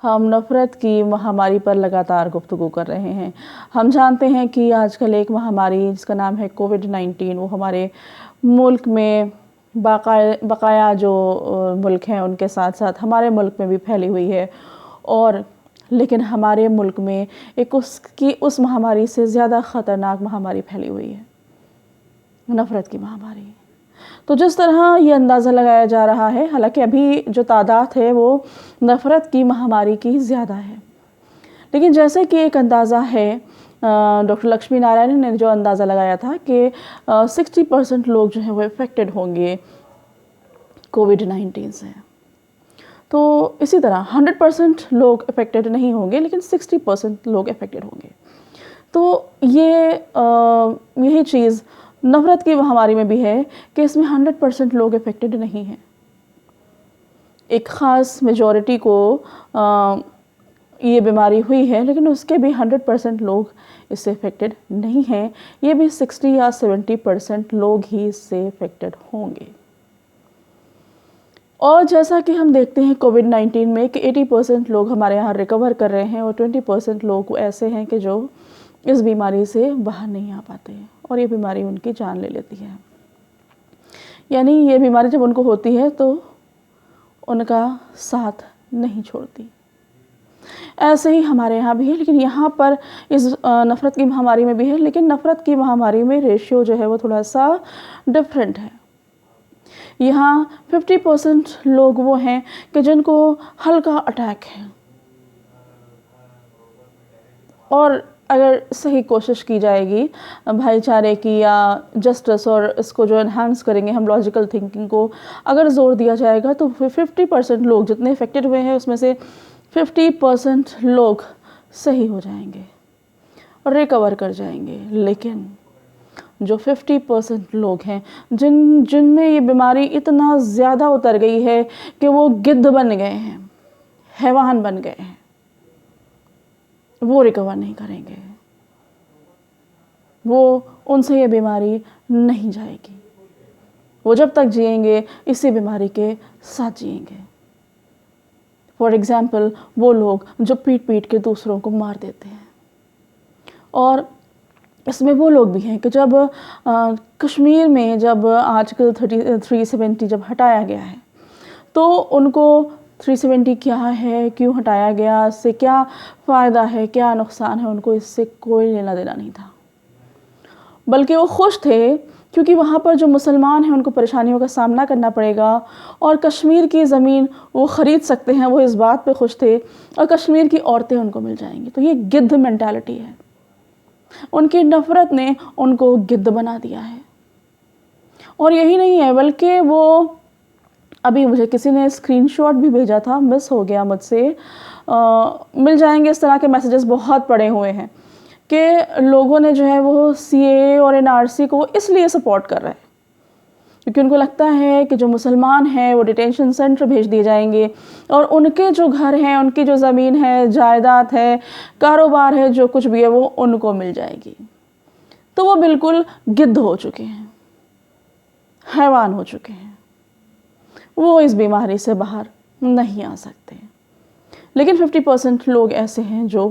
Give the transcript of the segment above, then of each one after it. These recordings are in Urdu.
ہم نفرت کی مہاماری پر لگاتار گفتگو کر رہے ہیں۔ ہم جانتے ہیں کہ آج کل ایک مہاماری جس کا نام ہے کووڈ-19 وہ ہمارے ملک میں بقایا جو ملک ہیں ان کے ساتھ ساتھ ہمارے ملک میں بھی پھیلی ہوئی ہے، اور لیکن ہمارے ملک میں ایک اس مہاماری سے زیادہ خطرناک مہاماری پھیلی ہوئی ہے، نفرت کی مہاماری۔ تو جس طرح یہ اندازہ لگایا جا رہا ہے، حالانکہ ابھی جو تعداد ہے وہ نفرت کی مہاماری کی زیادہ ہے، لیکن جیسے کہ ایک اندازہ ہے ڈاکٹر لکشمی نارائن نے جو اندازہ لگایا تھا کہ 60% لوگ جو ہیں وہ افیکٹڈ ہوں گے کووڈ-19 سے، تو اسی طرح 100% لوگ افیکٹڈ نہیں ہوں گے لیکن 60% لوگ افیکٹڈ ہوں گے۔ تو یہی چیز نفرت کی مہاماری میں بھی ہے کہ اس میں 100% لوگ افیکٹڈ نہیں ہیں، ایک خاص میجورٹی کو یہ بیماری ہوئی ہے لیکن اس کے بھی 100% لوگ اس سے افیکٹڈ نہیں ہیں، یہ بھی 60 یا 70% لوگ ہی اس سے افیکٹڈ ہوں گے۔ اور جیسا کہ ہم دیکھتے ہیں کووڈ-19 میں کہ 80% لوگ ہمارے یہاں ریکور کر رہے ہیں اور 20% لوگ ایسے ہیں کہ جو اس بیماری سے باہر نہیں آ پاتے اور یہ بیماری ان کی جان لے لیتی ہے، یعنی یہ بیماری جب ان کو ہوتی ہے تو ان کا ساتھ نہیں چھوڑتی۔ ایسے ہی ہمارے یہاں بھی ہے، لیکن یہاں پر اس نفرت کی مہاماری میں بھی ہے، لیکن نفرت کی مہاماری میں ریشیو جو ہے وہ تھوڑا سا ڈیفرنٹ ہے۔ یہاں 50% لوگ وہ ہیں کہ جن کو ہلکا اٹیک ہے، اور اگر صحیح کوشش کی جائے گی بھائی چارے کی یا جسٹس، اور اس کو جو انہانس کریں گے ہم لاجیکل تھنکنگ کو اگر زور دیا جائے گا، تو 50% لوگ جتنے افیکٹڈ ہوئے ہیں اس میں سے 50% لوگ صحیح ہو جائیں گے اور ریکور کر جائیں گے۔ لیکن جو 50% لوگ ہیں جن میں یہ بیماری اتنا زیادہ اتر گئی ہے کہ وہ گدھ بن گئے ہیں، حیوان بن گئے ہیں، وہ ریکور نہیں کریں گے، وہ ان سے یہ بیماری نہیں جائے گی، وہ جب تک جئیں گے اسی بیماری کے ساتھ جئیں گے۔ فار ایگزامپل وہ لوگ جو پیٹ پیٹ کے دوسروں کو مار دیتے ہیں، اور اس میں وہ لوگ بھی ہیں کہ جب کشمیر میں جب آرٹیکل 370 جب ہٹایا گیا ہے تو ان کو 370 کیا ہے، کیوں ہٹایا گیا، اس سے کیا فائدہ ہے، کیا نقصان ہے، ان کو اس سے کوئی لینا دینا نہیں تھا، بلکہ وہ خوش تھے کیونکہ وہاں پر جو مسلمان ہیں ان کو پریشانیوں کا سامنا کرنا پڑے گا اور کشمیر کی زمین وہ خرید سکتے ہیں، وہ اس بات پہ خوش تھے، اور کشمیر کی عورتیں ان کو مل جائیں گی۔ تو یہ گدھ مینٹالٹی ہے، ان کی نفرت نے ان کو گدھ بنا دیا ہے۔ اور یہی نہیں ہے بلکہ وہ ابھی مجھے کسی نے اسکرین شاٹ بھی بھیجا تھا، مس ہو گیا مجھ سے، مل جائیں گے اس طرح کے میسیجز بہت پڑے ہوئے ہیں کہ لوگوں نے جو ہے وہ CAA اور NRC کو اس لیے سپورٹ کر رہے ہیں کیونکہ ان کو لگتا ہے کہ جو مسلمان ہیں وہ ڈیٹینشن سینٹر بھیج دیے جائیں گے اور ان کے جو گھر ہیں، ان کی جو زمین ہے، جائیداد ہے، کاروبار ہے، جو کچھ بھی ہے وہ ان کو مل جائے گی۔ تو وہ بالکل گدھ ہو چکے ہیں، حیوان ہو چکے ہیں، وہ اس بیماری سے باہر نہیں آ سکتے، لیکن 50% لوگ ایسے ہیں جو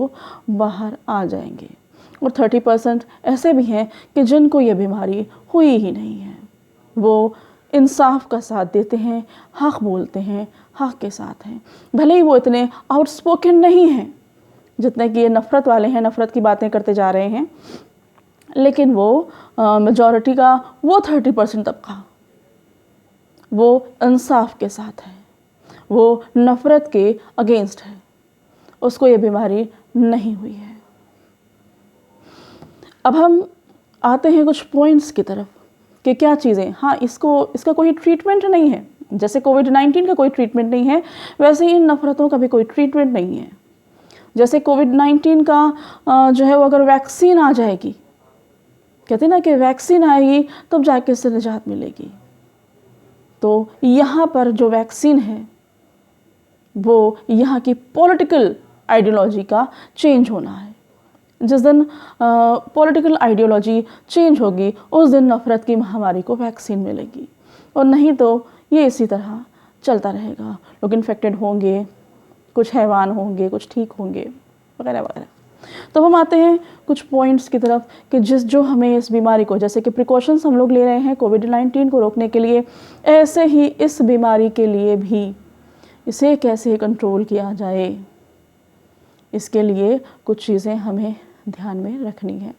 باہر آ جائیں گے، اور 30% ایسے بھی ہیں کہ جن کو یہ بیماری ہوئی ہی نہیں ہے، وہ انصاف کا ساتھ دیتے ہیں، حق بولتے ہیں، حق کے ساتھ ہیں، بھلے ہی وہ اتنے آؤٹ اسپوکن نہیں ہیں جتنے کہ یہ نفرت والے ہیں، نفرت کی باتیں کرتے جا رہے ہیں، لیکن وہ میجورٹی کا وہ 30% طبقہ وہ انصاف کے ساتھ ہے، وہ نفرت کے اگینسٹ ہے، اس کو یہ بیماری نہیں ہوئی ہے۔ اب ہم آتے ہیں کچھ پوائنٹس کی طرف کہ کیا چیزیں، ہاں اس کا کوئی ٹریٹمنٹ نہیں ہے، جیسے کووڈ-19 کا کوئی ٹریٹمنٹ نہیں ہے ویسے ہی ان نفرتوں کا بھی کوئی ٹریٹمنٹ نہیں ہے۔ جیسے کووڈ-19 کا جو ہے وہ اگر ویکسین آ جائے گی، کہتے ہیں نا کہ ویکسین آئے گی تب جا کے اس سے نجات ملے گی، تو یہاں پر جو ویکسین ہے وہ یہاں کی پولیٹیکل آئیڈیالوجی کا چینج ہونا ہے۔ جس دن پولیٹیکل آئیڈیالوجی چینج ہوگی اس دن نفرت کی مہاماری کو ویکسین ملے گی، اور نہیں تو یہ اسی طرح چلتا رہے گا، لوگ انفیکٹڈ ہوں گے، کچھ حیوان ہوں گے، کچھ ٹھیک ہوں گے، وغیرہ وغیرہ. تو ہم آتے ہیں کچھ پوائنٹس کی طرف کہ جو ہمیں اس بیماری کو، جیسے کہ پریکاشنز ہم لوگ لے رہے ہیں کووڈ-19 کو روکنے کے لیے، ایسے ہی اس بیماری کے لیے بھی اسے کیسے کنٹرول کیا جائے، اس کے لیے کچھ چیزیں ہمیں دھیان میں رکھنی ہیں.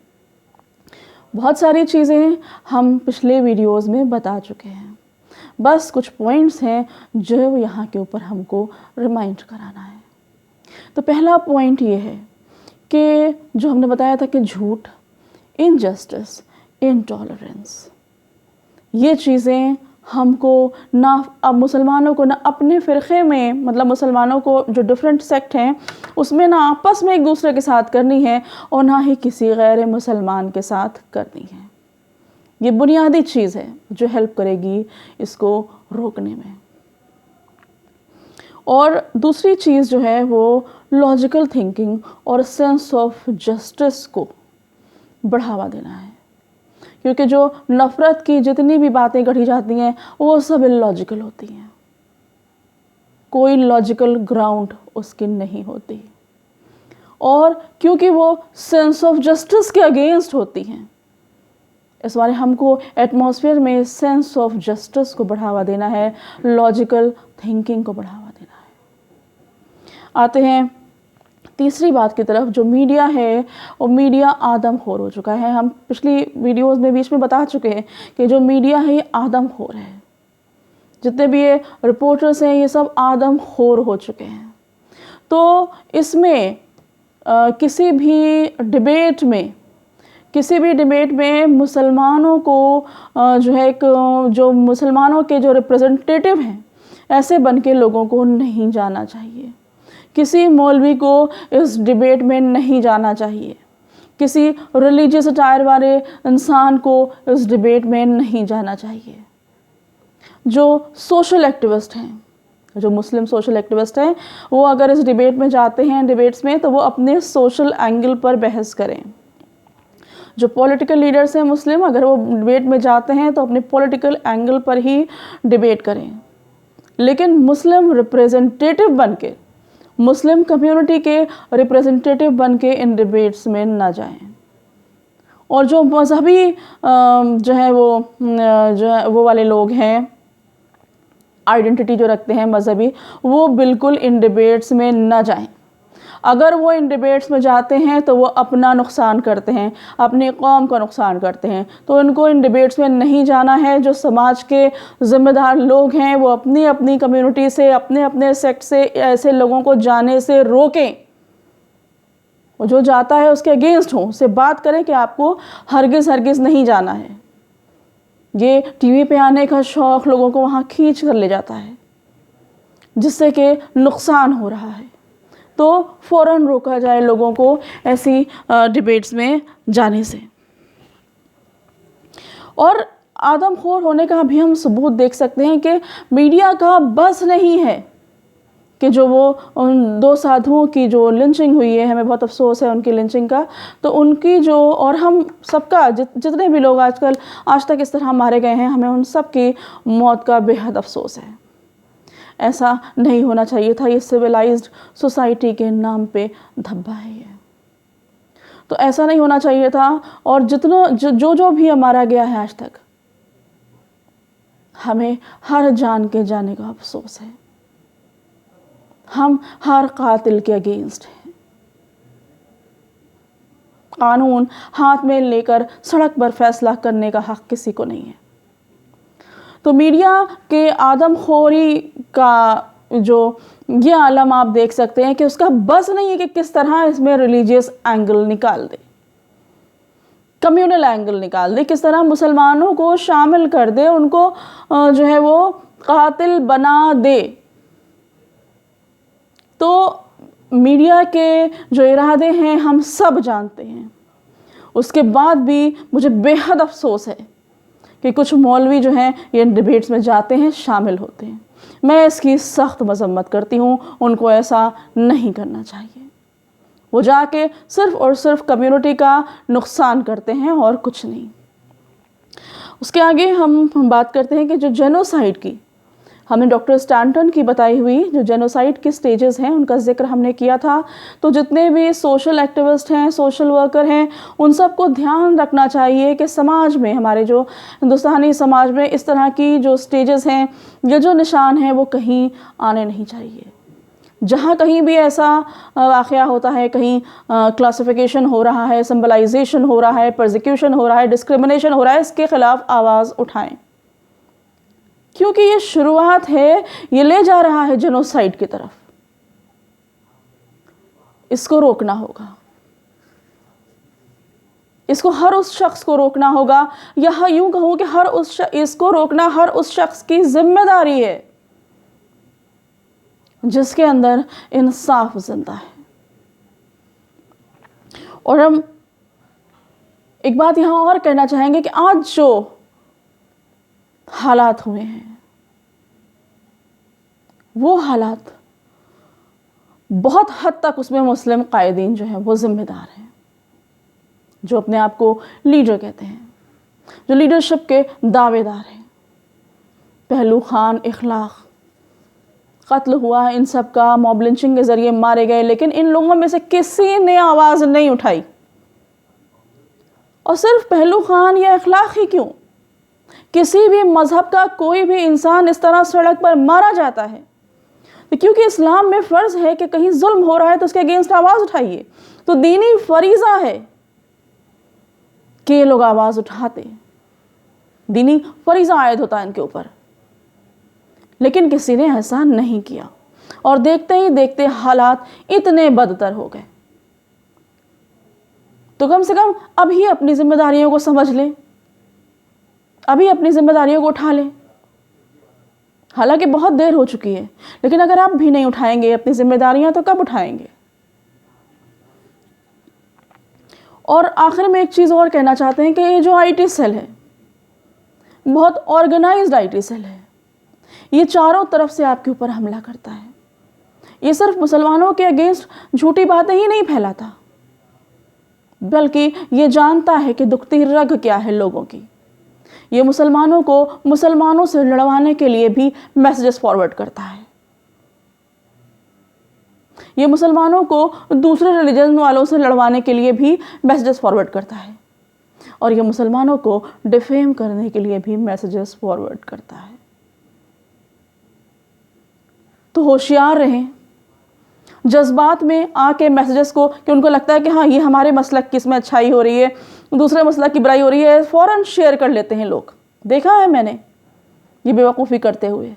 بہت ساری چیزیں ہم پچھلے ویڈیوز میں بتا چکے ہیں، بس کچھ پوائنٹس ہیں جو یہاں کے اوپر ہم کو ریمائنڈ کرانا ہے. تو پہلا پوائنٹ یہ ہے کہ جو ہم نے بتایا تھا کہ جھوٹ، انجسٹس، انٹالرنس، یہ چیزیں ہم کو نہ اب مسلمانوں کو نہ اپنے فرقے میں، مطلب مسلمانوں کو جو ڈیفرنٹ سیکٹ ہیں اس میں نہ آپس میں ایک دوسرے کے ساتھ کرنی ہے اور نہ ہی کسی غیر مسلمان کے ساتھ کرنی ہے. یہ بنیادی چیز ہے جو ہیلپ کرے گی اس کو روکنے میں. اور دوسری چیز جو ہے وہ لاجیکل تھنکنگ اور سینس آف جسٹس کو بڑھاوا دینا ہے، کیونکہ جو نفرت کی جتنی بھی باتیں کہی جاتی ہیں وہ سب اللاجیکل ہوتی ہیں، کوئی لاجیکل گراؤنڈ اس کی نہیں ہوتی، اور کیونکہ وہ سینس آف جسٹس کے اگینسٹ ہوتی ہیں، اس بارے ہم کو ایٹماسفیئر میں سینس آف جسٹس کو بڑھاوا دینا ہے، لاجیکل تھنکنگ کو بڑھاوا دینا ہے. آتے ہیں تیسری بات کی طرف. جو میڈیا ہے وہ میڈیا آدم خور ہو چکا ہے. ہم پچھلی ویڈیوز میں بیچ میں بتا چکے ہیں کہ جو میڈیا ہے یہ آدم خور ہے. جتنے بھی یہ رپورٹرز ہیں یہ سب آدم خور ہو چکے ہیں. تو اس میں کسی بھی ڈیبیٹ میں مسلمانوں کو جو ہے جو مسلمانوں کے جو ریپرزنٹیٹیو ہیں ایسے بن کے لوگوں کو نہیں جانا چاہیے. کسی مولوی کو اس ڈیبیٹ میں نہیں جانا چاہیے. کسی ریلیجیس اٹائر والے انسان کو اس ڈیبیٹ میں نہیں جانا چاہیے. جو سوشل ایکٹیوسٹ ہیں، جو مسلم سوشل ایکٹیوسٹ ہیں، وہ اگر اس ڈیبیٹ میں جاتے ہیں ڈیبیٹس میں تو وہ اپنے سوشل اینگل پر بحث کریں. جو پولیٹیکل لیڈرز ہیں مسلم، اگر وہ ڈیبیٹ میں جاتے ہیں تو اپنے پولیٹیکل اینگل پر ہی ڈیبیٹ کریں، لیکن مسلم ریپریزنٹیٹیو بن کے، مسلم کمیونٹی کے ریپریزنٹیٹیو بن کے ان ڈیبیٹس میں نہ جائیں. اور جو مذہبی جو ہے وہ والے لوگ ہیں، آئیڈینٹی جو رکھتے ہیں مذہبی، وہ بالکل ان ڈیبیٹس میں نہ جائیں. اگر وہ ان ڈیبیٹس میں جاتے ہیں تو وہ اپنا نقصان کرتے ہیں، اپنی قوم کا نقصان کرتے ہیں. تو ان کو ان ڈیبیٹس میں نہیں جانا ہے. جو سماج کے ذمہ دار لوگ ہیں وہ اپنی اپنی کمیونٹی سے، اپنے اپنے سیکٹ سے ایسے لوگوں کو جانے سے روکیں. اور جو جاتا ہے اس کے اگینسٹ ہوں، اس سے بات کریں کہ آپ کو ہرگز نہیں جانا ہے. یہ ٹی وی پہ آنے کا شوق لوگوں کو وہاں کھینچ کر لے جاتا ہے، جس سے کہ نقصان ہو رہا ہے. تو فوراً روکا جائے لوگوں کو ایسی ڈیبیٹس میں جانے سے. اور آدم خور ہونے کا بھی ہم ثبوت دیکھ سکتے ہیں کہ میڈیا کا بس نہیں ہے کہ جو وہ ان 2 سادھوؤں کی جو لنچنگ ہوئی ہے، ہمیں بہت افسوس ہے ان کی لنچنگ کا. تو ان کی جو، اور ہم سب کا، جتنے بھی لوگ آج تک اس طرح مارے گئے ہیں، ہمیں ان سب کی موت کا بے حد افسوس ہے. ایسا نہیں ہونا چاہیے تھا. یہ سویلائزڈ سوسائٹی کے نام پہ دھبا ہے یہ. تو ایسا نہیں ہونا چاہیے تھا. اور جو بھی ہمارا گیا ہے آج تک، ہمیں ہر جان کے جانے کا افسوس ہے. ہم ہر قاتل کے اگینسٹ ہیں. قانون ہاتھ میں لے کر سڑک پر فیصلہ کرنے کا حق کسی کو نہیں ہے. تو میڈیا کے آدم خوری کا جو یہ عالم آپ دیکھ سکتے ہیں کہ اس کا بس نہیں ہے کہ کس طرح اس میں ریلیجیس اینگل نکال دے، کمیونل اینگل نکال دے، کس طرح مسلمانوں کو شامل کر دے، ان کو جو ہے وہ قاتل بنا دے. تو میڈیا کے جو ارادے ہیں ہم سب جانتے ہیں. اس کے بعد بھی مجھے بے حد افسوس ہے کہ کچھ مولوی جو ہیں یہ ڈیبیٹس میں جاتے ہیں، شامل ہوتے ہیں. میں اس کی سخت مذمت کرتی ہوں. ان کو ایسا نہیں کرنا چاہیے. وہ جا کے صرف اور صرف کمیونٹی کا نقصان کرتے ہیں اور کچھ نہیں. اس کے آگے ہم بات کرتے ہیں کہ جو جینوسائیڈ کی ہمیں ڈاکٹر اسٹانٹن کی بتائی ہوئی جو جینوسائڈ کے سٹیجز ہیں ان کا ذکر ہم نے کیا تھا. تو جتنے بھی سوشل ایکٹیوسٹ ہیں، سوشل ورکر ہیں، ان سب کو دھیان رکھنا چاہیے کہ سماج میں، ہمارے جو ہندوستانی سماج میں اس طرح کی جو سٹیجز ہیں یا جو نشان ہیں وہ کہیں آنے نہیں چاہیے. جہاں کہیں بھی ایسا واقعہ ہوتا ہے، کہیں کلاسیفیکیشن ہو رہا ہے، سمبلائزیشن ہو رہا ہے، پرزیکیوشن ہو رہا ہے، ڈسکرمنیشن ہو رہا ہے، اس کے خلاف آواز اٹھائیں، کیونکہ یہ شروعات ہے، یہ لے جا رہا ہے جینوسائیڈ کی طرف. اس کو روکنا ہوگا، اس کو ہر اس شخص کو روکنا ہوگا، یا یوں کہوں کہ اس کو روکنا ہر اس شخص کی ذمہ داری ہے جس کے اندر انصاف زندہ ہے. اور ہم ایک بات یہاں اور کہنا چاہیں گے کہ آج جو حالات ہوئے ہیں وہ حالات بہت حد تک اس میں مسلم قائدین جو ہیں وہ ذمہ دار ہیں، جو اپنے آپ کو لیڈر کہتے ہیں، جو لیڈرشپ کے دعوے دار ہیں. پہلو خان، اخلاق، قتل ہوا ان سب کا، موب لنچنگ کے ذریعے مارے گئے، لیکن ان لوگوں میں سے کسی نے آواز نہیں اٹھائی. اور صرف پہلو خان یا اخلاق ہی کیوں، کسی بھی مذہب کا کوئی بھی انسان اس طرح سڑک پر مارا جاتا ہے کیونکہ اسلام میں فرض ہے کہ کہیں ظلم ہو رہا ہے تو اس کے اگینسٹ آواز اٹھائیے. تو دینی فریضہ ہے کہ یہ لوگ آواز اٹھاتے، دینی فریضہ عائد ہوتا ہے ان کے اوپر، لیکن کسی نے ایسا نہیں کیا. اور دیکھتے ہی دیکھتے حالات اتنے بدتر ہو گئے. تو کم سے کم ابھی اپنی ذمہ داریوں کو سمجھ لیں، ابھی اپنی ذمہ داریوں کو اٹھا لیں. حالانکہ بہت دیر ہو چکی ہے، لیکن اگر آپ بھی نہیں اٹھائیں گے اپنی ذمہ داریاں تو کب اٹھائیں گے؟ اور آخر میں ایک چیز اور کہنا چاہتے ہیں کہ یہ جو آئی ٹی سیل ہے بہت آرگنائزڈ آئی ٹی سیل ہے. یہ چاروں طرف سے آپ کے اوپر حملہ کرتا ہے. یہ صرف مسلمانوں کے اگینسٹ جھوٹی باتیں ہی نہیں پھیلاتا، بلکہ یہ جانتا ہے کہ دکھتی رگ کیا ہے لوگوں کی. یہ مسلمانوں کو مسلمانوں سے لڑوانے کے لیے بھی میسیجز فارورڈ کرتا ہے. یہ مسلمانوں کو دوسرے ریلیجن والوں سے لڑوانے کے لیے بھی میسیجز فارورڈ کرتا ہے. اور یہ مسلمانوں کو ڈیفیم کرنے کے لیے بھی میسیجز فارورڈ کرتا ہے. تو ہوشیار رہیں جذبات میں آ کے میسیجز کو، کہ ان کو لگتا ہے کہ ہاں یہ ہمارے مسلک کی اس میں اچھائی ہو رہی ہے، دوسرے مسلک کی برائی ہو رہی ہے، فوراً شیئر کر لیتے ہیں لوگ. دیکھا ہے میں نے یہ بیوقوفی کرتے ہوئے.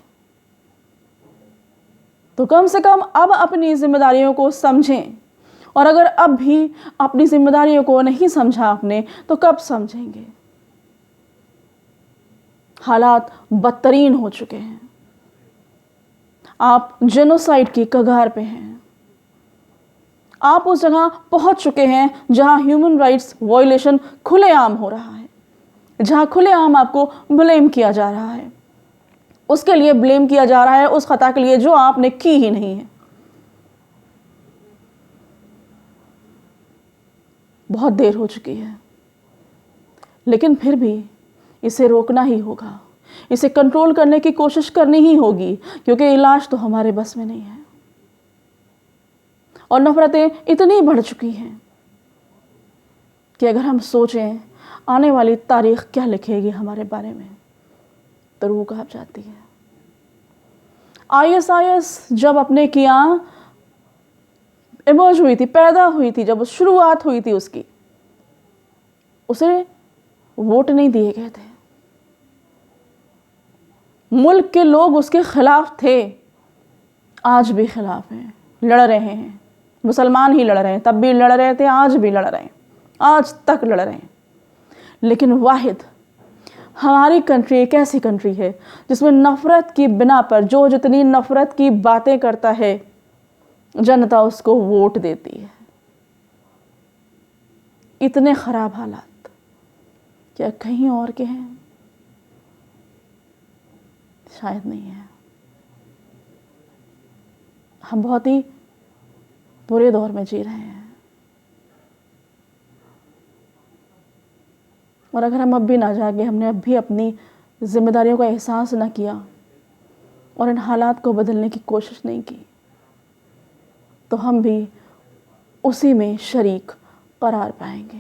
تو کم سے کم اب اپنی ذمہ داریوں کو سمجھیں، اور اگر اب بھی اپنی ذمہ داریوں کو نہیں سمجھا آپ نے تو کب سمجھیں گے؟ حالات بدترین ہو چکے ہیں. آپ جینوسائیڈ کی کگار پہ ہیں. آپ اس جگہ پہنچ چکے ہیں جہاں ہیومن رائٹس وائلیشن کھلے عام ہو رہا ہے، جہاں کھلے عام آپ کو بلیم کیا جا رہا ہے، اس کے لیے بلیم کیا جا رہا ہے اس خطا کے لیے جو آپ نے کی ہی نہیں ہے. بہت دیر ہو چکی ہے، لیکن پھر بھی اسے روکنا ہی ہوگا، اسے کنٹرول کرنے کی کوشش کرنی ہی ہوگی، کیونکہ علاج تو ہمارے بس میں نہیں ہے. اور نفرتیں اتنی بڑھ چکی ہیں کہ اگر ہم سوچیں آنے والی تاریخ کیا لکھے گی ہمارے بارے میں تو روح کانپ جاتی ہے. ISIS جب اپنے کیا ایمرج ہوئی تھی، پیدا ہوئی تھی، جب شروعات ہوئی تھی اس کی، اسے ووٹ نہیں دیے گئے تھے. ملک کے لوگ اس کے خلاف تھے، آج بھی خلاف ہیں، لڑ رہے ہیں. مسلمان ہی لڑ رہے ہیں، تب بھی لڑ رہے تھے، آج بھی لڑ رہے ہیں، آج تک لڑ رہے ہیں. لیکن واحد ہماری کنٹری ایک ایسی کنٹری ہے جس میں نفرت کی بنا پر جو جتنی نفرت کی باتیں کرتا ہے جنتا اس کو ووٹ دیتی ہے. اتنے خراب حالات کیا کہیں اور کے ہیں؟ شاید نہیں ہے. ہم بہت ہی برے دور میں جی رہے ہیں، اور اگر ہم اب بھی نہ جاگے، ہم نے اب بھی اپنی ذمہ داریوں کا احساس نہ کیا، اور ان حالات کو بدلنے کی کوشش نہیں کی تو ہم بھی اسی میں شریک قرار پائیں گے۔